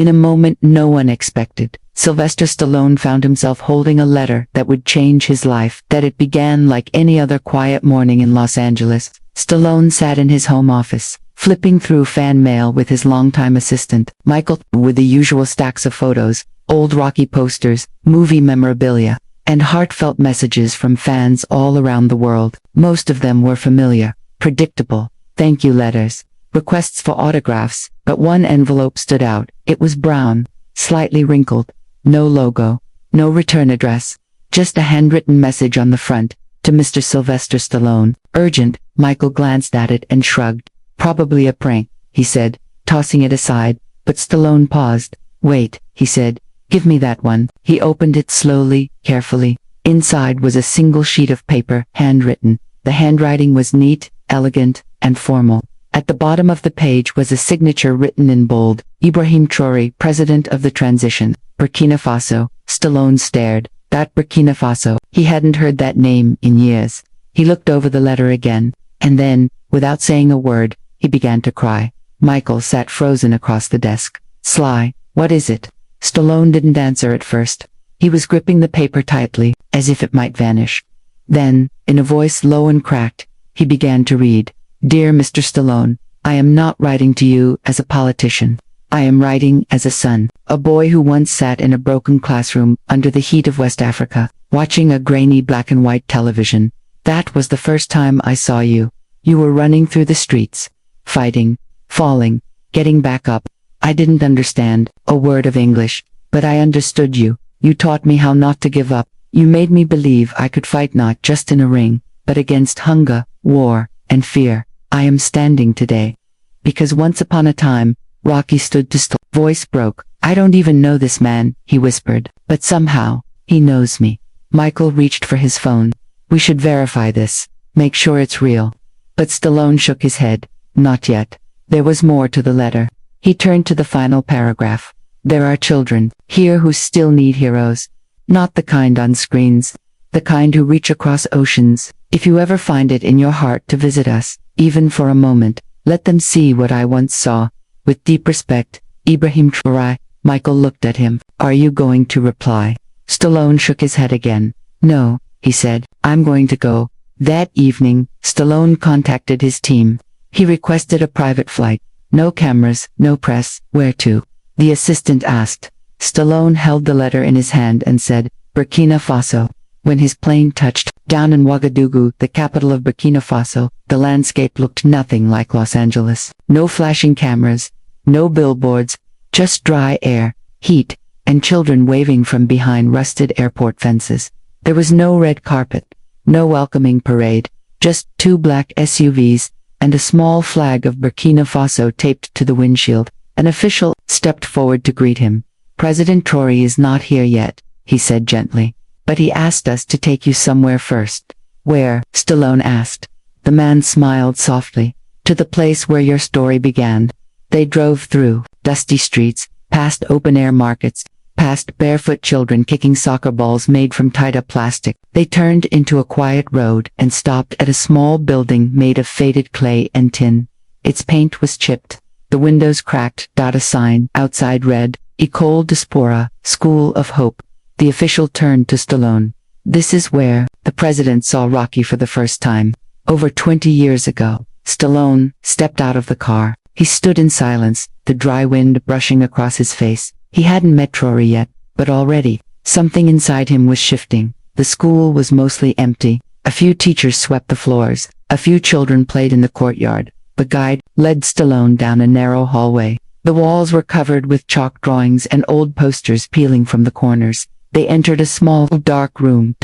In a moment no one expected, Sylvester Stallone found himself holding a letter that would change his life. That it began like any other quiet morning in Los Angeles. Stallone sat in his home office, flipping through fan mail with his longtime assistant, Michael, with the usual stacks of photos, old Rocky posters, movie memorabilia, and heartfelt messages from fans all around the world. Most of them were familiar, predictable, thank you letters, requests for autographs, but one envelope stood out. It was brown, slightly wrinkled, no logo, no return address, just a handwritten message on the front, to Mr. Sylvester Stallone. Urgent. Michael glanced at it and shrugged. Probably a prank, he said, tossing it aside, but Stallone paused. Wait, he said, give me that one. He opened it slowly, carefully. Inside was a single sheet of paper, handwritten. The handwriting was neat, elegant, and formal. At the bottom of the page was a signature written in bold, Ibrahim Traore, President of the Transition, Burkina Faso. Stallone stared. That Burkina Faso. He hadn't heard that name in years. He looked over the letter again, and then, without saying a word, he began to cry. Michael sat frozen across the desk. Sly, what is it? Stallone didn't answer at first. He was gripping the paper tightly, as if it might vanish. Then, in a voice low and cracked, he began to read. Dear Mr. Stallone, I am not writing to you as a politician. I am writing as a son, a boy who once sat in a broken classroom under the heat of West Africa, watching a grainy black and white television. That was the first time I saw you. You were running through the streets, fighting, falling, getting back up. I didn't understand a word of English, but I understood you. You taught me how not to give up. You made me believe I could fight not just in a ring, but against hunger, war, and fear. I am standing today because once upon a time, Rocky stood to still. Voice broke. I don't even know this man, he whispered, but somehow, he knows me. Michael reached for his phone. We should verify this, make sure it's real. But Stallone shook his head. Not yet. There was more to the letter. He turned to the final paragraph. There are children here who still need heroes. Not the kind on screens. The kind who reach across oceans. If you ever find it in your heart to visit us, even for a moment, let them see what I once saw. With deep respect, Ibrahim Traore. Michael looked at him. Are you going to reply? Stallone shook his head again. No, he said, I'm going to go. That evening, Stallone contacted his team. He requested a private flight. No cameras, no press. Where to? The assistant asked. Stallone held the letter in his hand and said, Burkina Faso. When his plane touched down in Ouagadougou, the capital of Burkina Faso, the landscape looked nothing like Los Angeles. No flashing cameras, no billboards, just dry air, heat, and children waving from behind rusted airport fences. There was no red carpet, no welcoming parade, just two black SUVs, and a small flag of Burkina Faso taped to the windshield. An official stepped forward to greet him. President Traore is not here yet, he said gently. But he asked us to take you somewhere first. Where? Stallone asked. The man smiled softly. To the place where your story began. They drove through dusty streets, past open-air markets, past barefoot children kicking soccer balls made from tied-up plastic. They turned into a quiet road and stopped at a small building made of faded clay and tin. Its paint was chipped. The windows cracked. A sign outside read, École d'Espoir, School of Hope. The official turned to Stallone. This is where the president saw Rocky for the first time. Over 20 years ago. Stallone stepped out of the car. He stood in silence, the dry wind brushing across his face. He hadn't met Traore yet, but already, something inside him was shifting. The school was mostly empty. A few teachers swept the floors. A few children played in the courtyard. The guide led Stallone down a narrow hallway. The walls were covered with chalk drawings and old posters peeling from the corners. They entered a small, dark room.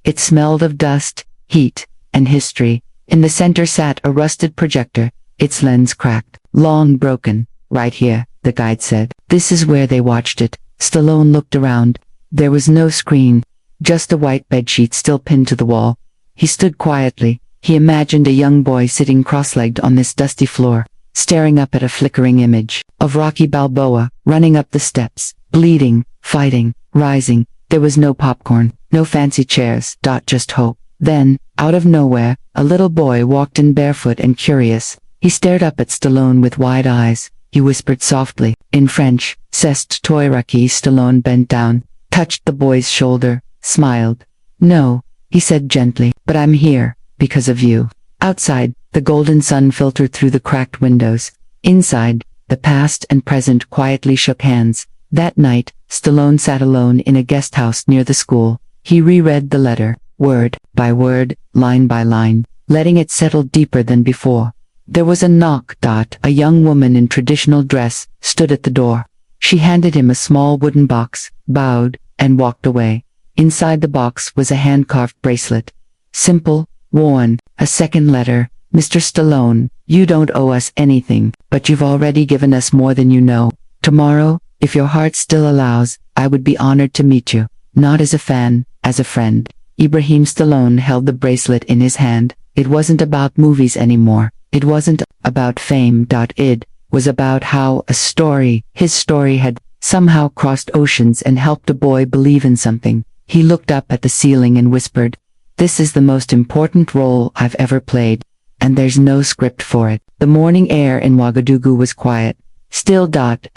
It smelled of dust, heat, and history. In the center sat a rusted projector, its lens cracked. Long broken. Right here, the guide said. This is where they watched it. Stallone looked around. There was no screen, just a white bedsheet still pinned to the wall. He stood quietly. He imagined a young boy sitting cross-legged on this dusty floor, staring up at a flickering image of Rocky Balboa, running up the steps, bleeding, fighting, rising. There was no popcorn, no fancy chairs. Just hope. Then, out of nowhere, a little boy walked in barefoot and curious. He stared up at Stallone with wide eyes. he whispered softly. In French, C'est toi Rocky. Stallone bent down, touched the boy's shoulder, smiled. No, he said gently, but I'm here, because of you. Outside, the golden sun filtered through the cracked windows. Inside, the past and present quietly shook hands. That night, Stallone sat alone in a guest house near the school. He reread the letter, word by word, line by line, letting it settle deeper than before. There was a knock. A young woman in traditional dress stood at the door. She handed him a small wooden box, bowed, and walked away. Inside the box was a hand-carved bracelet. Simple, worn. A second letter. Mr. Stallone, you don't owe us anything, but you've already given us more than you know. Tomorrow, if your heart still allows, I would be honored to meet you. Not as a fan, as a friend. Ibrahim Stallone held the bracelet in his hand. It wasn't about movies anymore. It wasn't about fame. It was about how his story had somehow crossed oceans and helped a boy believe in something. He looked up at the ceiling and whispered, "This is the most important role I've ever played, and there's no script for it." The morning air in Ouagadougou was quiet. Still.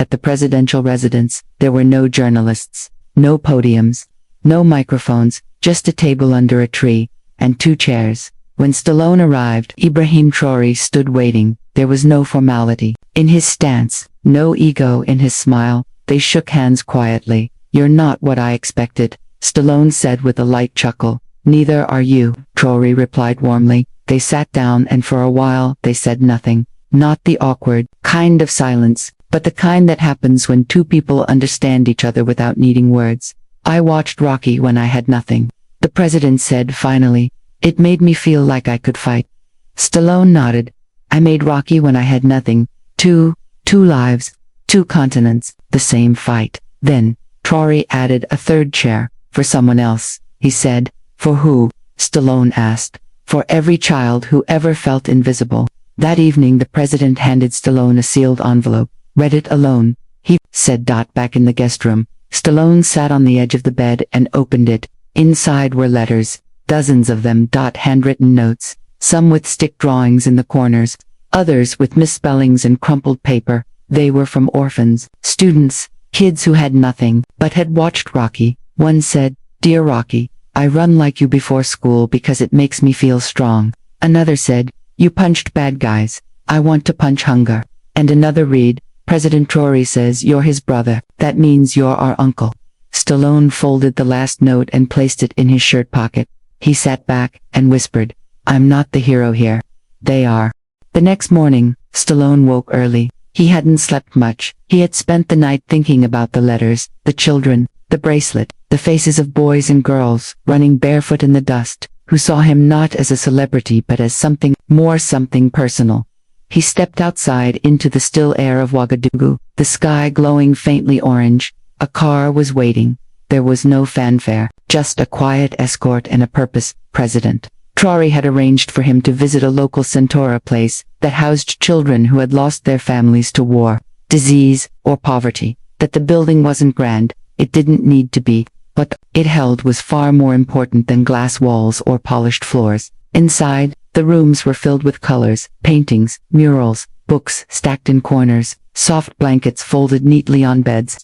At the presidential residence, there were no journalists, no podiums, no microphones, just a table under a tree, and 2 chairs. When Stallone arrived, Ibrahim Traore stood waiting. There was no formality in his stance, no ego in his smile. They shook hands quietly. "You're not what I expected," Stallone said with a light chuckle. "Neither are you," Traore replied warmly. They sat down and for a while they said nothing. Not the awkward kind of silence, but the kind that happens when 2 people understand each other without needing words. "I watched Rocky when I had nothing," the president said finally. "It made me feel like I could fight." Stallone nodded. "I made Rocky when I had nothing. Two lives, 2 continents, the same fight." Then, Traore added a 3rd chair. "For someone else," he said. "For who?" Stallone asked. "For every child who ever felt invisible." That evening the president handed Stallone a sealed envelope. "Read it alone," he said. Back in the guest room, Stallone sat on the edge of the bed and opened it. Inside were letters, dozens of them. Handwritten notes, some with stick drawings in the corners, others with misspellings and crumpled paper. They were from orphans, students, kids who had nothing, but had watched Rocky. One said, "Dear Rocky, I run like you before school because it makes me feel strong." Another said, "You punched bad guys. I want to punch hunger." And another read, "President Traore says you're his brother. That means you're our uncle." Stallone folded the last note and placed it in his shirt pocket. He sat back and whispered, "I'm not the hero here. They are." The next morning, Stallone woke early. He hadn't slept much. He had spent the night thinking about the letters, the children, the bracelet, the faces of boys and girls running barefoot in the dust, who saw him not as a celebrity but as something more, something personal. He stepped outside into the still air of Ouagadougou, the sky glowing faintly orange. A car was waiting. There was no fanfare, just a quiet escort and a purpose. President Traore had arranged for him to visit a local Centaura place that housed children who had lost their families to war, disease, or poverty. That the building wasn't grand, it didn't need to be, but it held was far more important than glass walls or polished floors. Inside, the rooms were filled with colors, paintings, murals, books stacked in corners, soft blankets folded neatly on beds.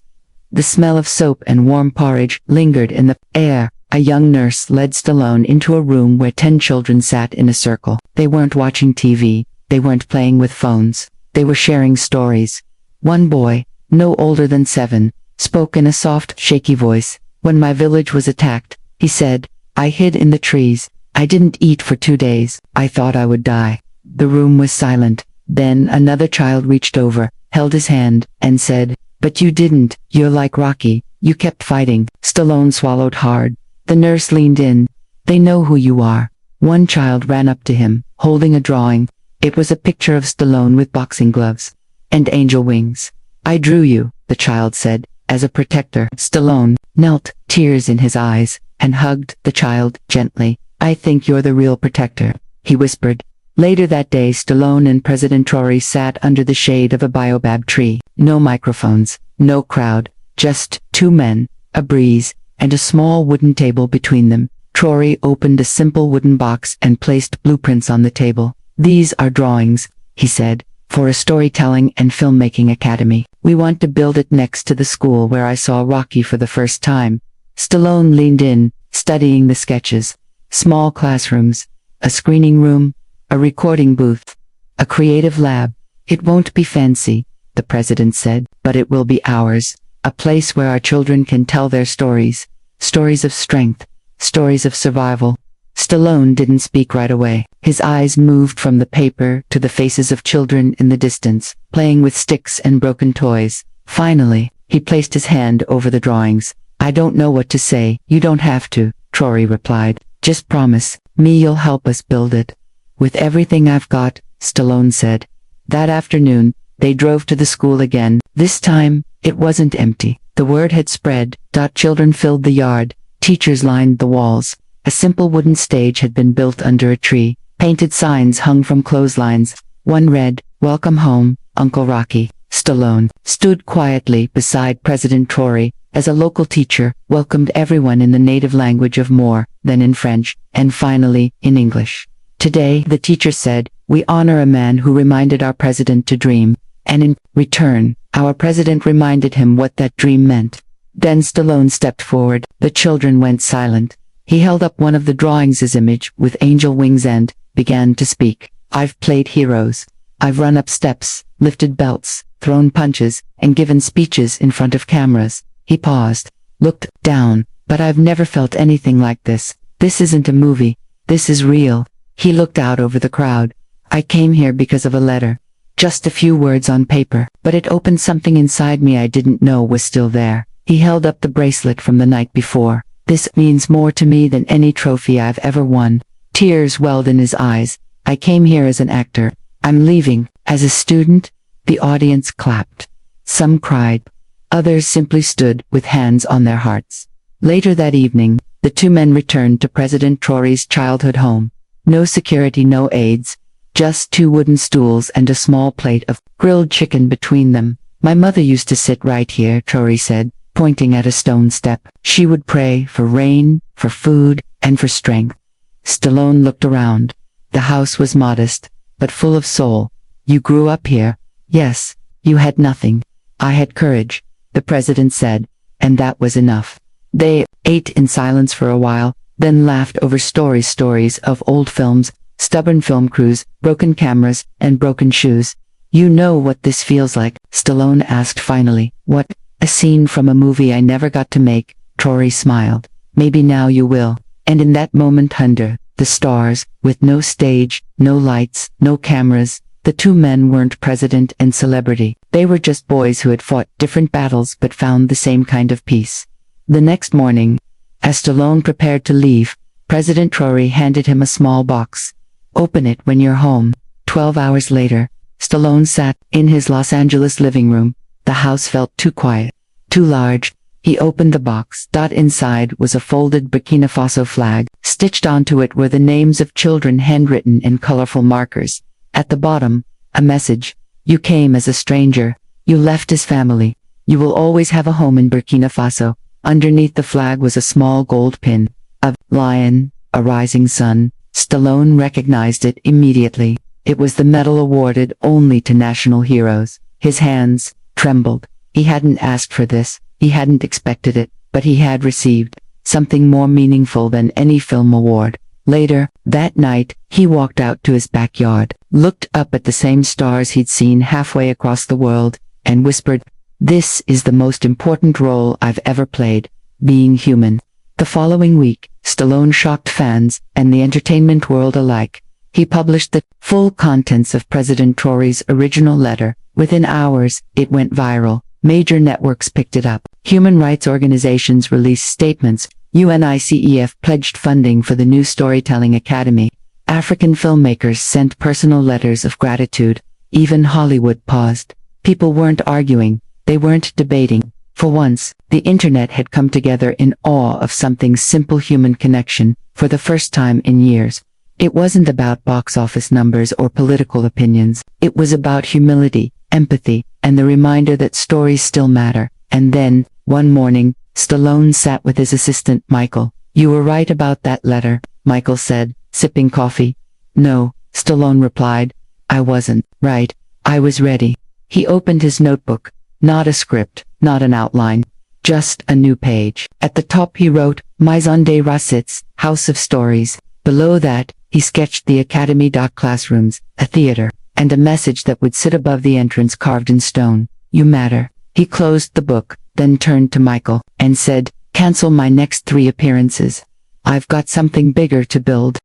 The smell of soap and warm porridge lingered in the air. A young nurse led Stallone into a room where 10 children sat in a circle. They weren't watching TV, they weren't playing with phones, they were sharing stories. One boy, no older than 7, spoke in a soft, shaky voice. "When my village was attacked," he said, "I hid in the trees. I didn't eat for 2 days. I thought I would die." The room was silent. Then another child reached over, held his hand, and said, "But you didn't. You're like Rocky. You kept fighting." Stallone swallowed hard. The nurse leaned in. "They know who you are." One child ran up to him, holding a drawing. It was a picture of Stallone with boxing gloves and angel wings. "I drew you," the child said, "as a protector." Stallone knelt, tears in his eyes, and hugged the child gently. "I think you're the real protector," he whispered. Later that day, Stallone and President Traore sat under the shade of a baobab tree. No microphones, no crowd, just 2 men, a breeze, and a small wooden table between them. Traore opened a simple wooden box and placed blueprints on the table. "These are drawings," he said, for a storytelling and filmmaking academy. We want to build it next to the school where I saw Rocky for the first time. Stallone leaned in, studying the sketches. Small classrooms, a screening room, a recording booth, a creative lab. It won't be fancy, the president said, but it will be ours. A place where our children can tell their stories. Stories of strength. Stories of survival. Stallone didn't speak right away. His eyes moved from the paper to the faces of children in the distance, playing with sticks and broken toys. Finally, he placed his hand over the drawings. I don't know what to say. You don't have to, Traore replied. Just promise me you'll help us build it. With everything I've got, Stallone said. That afternoon, they drove to the school again. This time, it wasn't empty. The word had spread. Children filled the yard. Teachers lined the walls. A simple wooden stage had been built under a tree. Painted signs hung from clotheslines. One read, "Welcome home, Uncle Rocky." Stallone stood quietly beside President Traore, as a local teacher, welcomed everyone in the native language of Moor, then in French, and finally, in English. Today, the teacher said, we honor a man who reminded our president to dream, and in return, our president reminded him what that dream meant. Then Stallone stepped forward. The children went silent. He held up one of the drawings' image with angel wings and began to speak. I've played heroes. I've run up steps, lifted belts, thrown punches, and given speeches in front of cameras. He paused, looked down, but I've never felt anything like this. This isn't a movie. This is real. He looked out over the crowd. I came here because of a letter. Just a few words on paper, but it opened something inside me I didn't know was still there. He held up the bracelet from the night before. This means more to me than any trophy I've ever won. Tears welled in his eyes. I came here as an actor. I'm leaving. As a student, the audience clapped. Some cried. Others simply stood with hands on their hearts. Later that evening, the two men returned to President Traore's childhood home. No security, no aides. Just two wooden stools and a small plate of grilled chicken between them. My mother used to sit right here, Traore said, pointing at a stone step. She would pray for rain, for food, and for strength. Stallone looked around. The house was modest, but full of soul. You grew up here. Yes, you had nothing. I had courage, the president said, and that was enough. They ate in silence for a while, then laughed over stories of old films, stubborn film crews, broken cameras, and broken shoes. You know what this feels like? Stallone asked finally. What? A scene from a movie I never got to make, Traore smiled. Maybe now you will. And in that moment under the stars, with no stage, no lights, no cameras, the two men weren't president and celebrity. They were just boys who had fought different battles but found the same kind of peace. The next morning, as Stallone prepared to leave, President Traore handed him a small box. Open it when you're home. 12 hours later, Stallone sat in his Los Angeles living room. The house felt too quiet, too large. He opened the box. Inside was a folded Burkina Faso flag. Stitched onto it were the names of children handwritten in colorful markers. At the bottom, a message. You came as a stranger. You left his family. You will always have a home in Burkina Faso. Underneath the flag was a small gold pin. A lion, a rising sun. Stallone recognized it immediately. It was the medal awarded only to national heroes. His hands trembled. He hadn't asked for this. He hadn't expected it, but he had received something more meaningful than any film award. Later, that night, he walked out to his backyard, looked up at the same stars he'd seen halfway across the world, and whispered, "This is the most important role I've ever played, being human." The following week, Stallone shocked fans and the entertainment world alike. He published the full contents of President Traore's original letter. Within hours, it went viral. Major networks picked it up. Human rights organizations released statements. UNICEF pledged funding for the new Storytelling Academy. African filmmakers sent personal letters of gratitude. Even Hollywood paused. People weren't arguing. They weren't debating. For once, the internet had come together in awe of something simple: human connection, for the first time in years. It wasn't about box office numbers or political opinions. It was about humility, empathy, and the reminder that stories still matter. And then, one morning, Stallone sat with his assistant, Michael. "You were right about that letter," Michael said, sipping coffee. "No," Stallone replied. "I wasn't right. I was ready. He opened his notebook. Not a script, not an outline. Just a new page. At the top he wrote, Maison des Racines, House of Stories. Below that, he sketched the academy. Classrooms, a theater, and a message that would sit above the entrance carved in stone. You matter. He closed the book, then turned to Michael, and said, cancel my next 3 appearances. I've got something bigger to build.